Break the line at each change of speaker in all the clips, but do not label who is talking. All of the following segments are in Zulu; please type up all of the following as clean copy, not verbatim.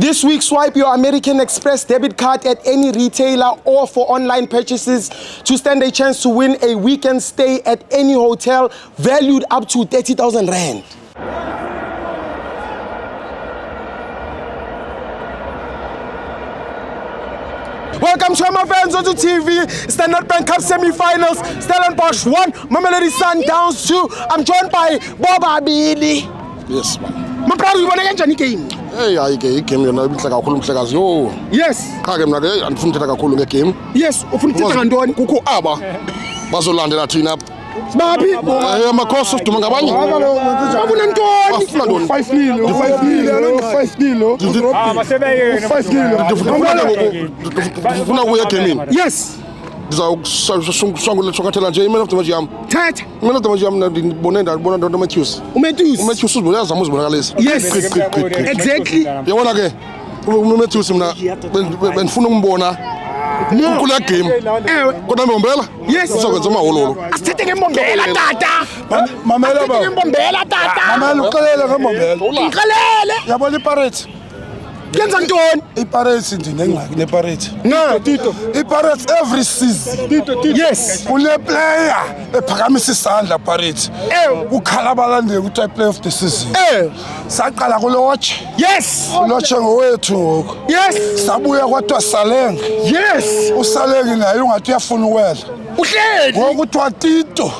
This week, swipe your American Express debit card at any retailer or for online purchases to stand a chance to win a weekend stay at any hotel valued up to 30,000 rand. Welcome to my fans on TV. Standard Bank Cup semi-finals. Stellenbosch 1, Mamelodi Sundowns 2. I'm joined by Boba Billy.
Yes, man.
My brother, you want to get any game?
Hey, I game you know mhlaka kakhulu mhlekazi yo.
Yes.
Cha ke mina ke andifuna uthetha kakhulu ngegame.
Yes, ufuna ukuthetha ngantoni?
Kukho aba bazolandela thina.
Sibaphi?
Amakhosi siduma ngabanye.
Ufuna ntoni?
Ufuna ntoni?
5-0.
Masebeyeni.
5-0. Ufuna ukuya egamini.
Yes.
Ngizawusongula thongathela nje man of the match yami.
Thatha.
Man of the match yami ndibona Dr. Matthews.
Umatthews.
Umatthews uzibonakala uzibonakalisa.
Yes. Exactly.
Yabona ke uMatthews mina benifuna ukumbona kule game. Kodwa Mbombela?
Yes.
Uzokwenza amaholo.
Asithethe ngeMbombela tata.
Mamela baba.
NgeMbombela tata.
Mamela uxolele ngeMbombela.
Ngixolele.
Yabona iPirates.
Yenza ntoni?
iPirates ndinengxaki nePirates.
Tito.
iPirates every season.
Yes.
Kune player ephakamisa isandla Pirates. Ukhala abalandeli ukuthi player of the season. Saqala kuLotch.
Yes.
uLotch ngowethu ngoku.
Yes.
Sabuya kwaTwa Saleng.
Yes.
uSaleng naye ungathi uyafuna uwela.
Uhleli.
Ngokuthiwa Tito.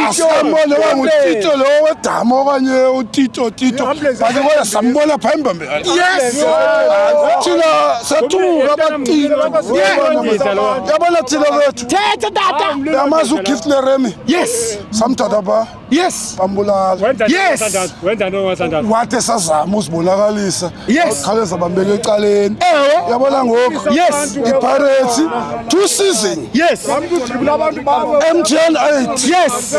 Asambona wangutito lo wedama okanye uTito. Bathi bona sambona pha eMbombela.
Yes.
Thina sathuka abatilo. Yabona thina bethu.
Thetha tata.
Yamazi uGift Leremy.
Yes.
Samthatha ba.
Yes.
Bambulala.
Yes.
Wenza ntoni wasandana?
Wathi sazama uzibonakalisa.
Yes.
Khawuleza bambeke ecaleni. Yabona ngoku.
Yes.
iPirates 2 season.
Yes.
MTN 8.
Yes.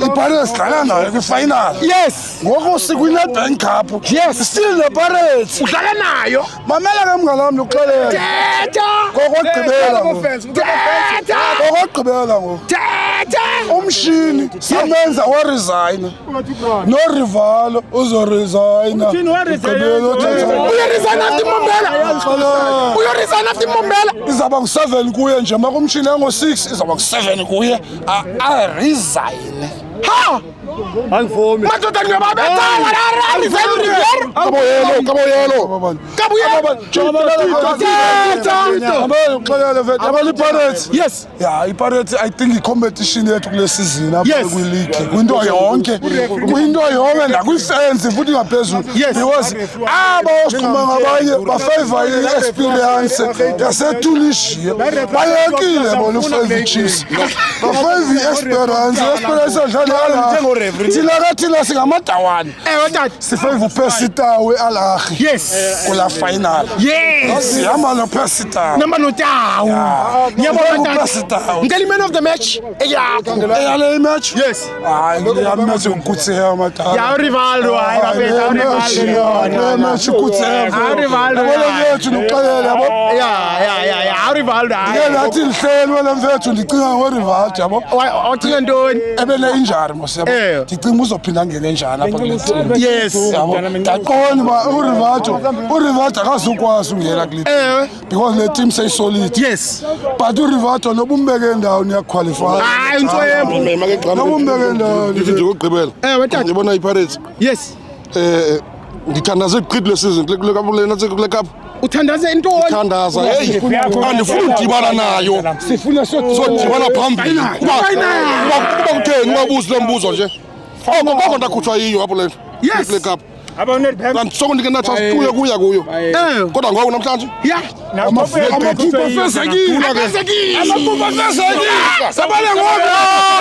iPirates dlala nayo kwifinal.
Yes.
Ngoku sikwinedbank cup.
Yes.
Still the Pirates.
Udlala nayo.
Mamela ke mnganami lokuxelela.
Thetha.
Kokugqibela ngoku.
Thetha.
Kokugqibela ngoku.
Thetha.
Umshini samenza waresign. No Rivalo uzoresign.
Uyoresign after Mbombela. Uyoresign after Mbombela.
Izaba ngu7 kuye nje maka umshini ngo6 izaba ngu7 kuye. A resign.
Ha!
Angivumi.
Madoda ngiyababetha wala resign Riviera.
Kaboyelo. iPirates.
Yes.
Yeah, iPirates I think icompetition yethu kule season apha
Yes.
kwi-league. Kwinto yonke. Kwinto yonke nakwi-fans futhi ngaphezulu.
Yes.
Because aba osixhuma ngabanye bafavor i-experience yaseTunisia. Bayekile bona u-5 Chiefs. Bafavor i-experience adlala thina singamadawani.
Tata.
Sifavor uPesitawe Al-Ahly.
Yes.
Kula final.
Yes.
Sihamba noPesitawe.
Namba notawu. Ngiyabona
Pesitawe.
ngeli man of the match.
Eyale match?
Yes.
Hayi ngiyamatch ngikutseya mata.
Ya Rivaldo hayi bafetha Rivaldo.
Match ukutseya.
Rivaldo.
Wena mfethu noxelela yabo.
Ya Rivaldo.
Ngeke ngathi lihleli wena mfethu ndicinga ngoRivaldo yabo.
Awucinga ntoni?
Ebene injury mosiyabo. Ndicinga uzophinda ngene njani apha kule team.
Yes.
Yabo. Ndaqona ba uRivaldo akazukwazi ungena kule team. Because le team say solid.
Yes.
But uRivaldo nobumbeke endawo niyaqualify.
Hayi Ntswembu.
Nobumbeke endawo.
Ndithi nje ukugqibela.
Tata.
Ngibona iPirates.
Yes.
Ngithandaza iqhid le season kule cup.
Uthandaza intoni?
Thandaza hey andifuna udibana nayo.
Sifuna
Sodibana phambili. Kuba kutheni ungabuzi lembuzo nje. Konke ndakhutshwa yiyo apho le
Yes.
cup.
Abawunedbank.
Kanti soko ndike nathi kuya kuyo. Kodwa ngoku namhlanje
Ya.
Amaphupha fezekile. Amaphupha fezekile.
Sabale ngoba.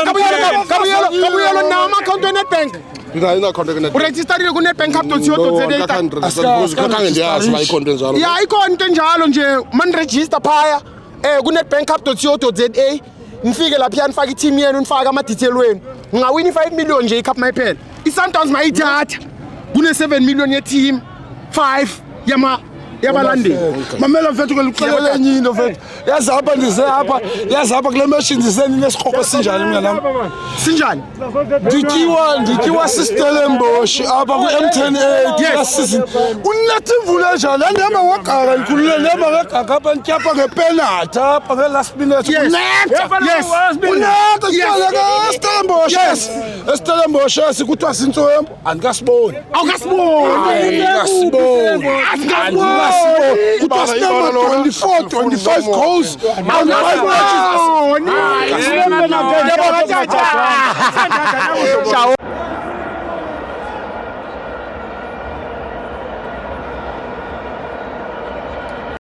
Kabuyelo nawo ama-account eNedbank.
ngina contact net.
Uregisterile ku-nedbankcup.co.za.
Kanti ndiyazi ba ikhonto njalo.
Ya ikhona into enjalo nje man-register phaya ku-nedbankcup.co.za. Nifike lapha nifake i-team yenu nifake ama-detail wenu. Ngawina i-5 million nje icup mayiphela. I-Sundowns mayithatha. Kune 7 million ye-team, 5 yama yabalandeli.
Mamela mfethu ngiluxelele enye into mfethu. Yazi apha ndize apha, yazi apha kule machine ndiseni nesikhopo sinjani mina nami.
Sinjani?
Ndityiwa sistelembosh apha ku-M10A last season. Unathi imvula enjani, andihamba ngogaka ndikhulule ndihamba ngegaka apha ndityapha ngepenalty apha nge-last minute. Unetha Stellenbosch. Stellenbosch kuthiwa sintsoyembo andikasiboni. Kuthiwa sinemba 25 goals and 5 matches.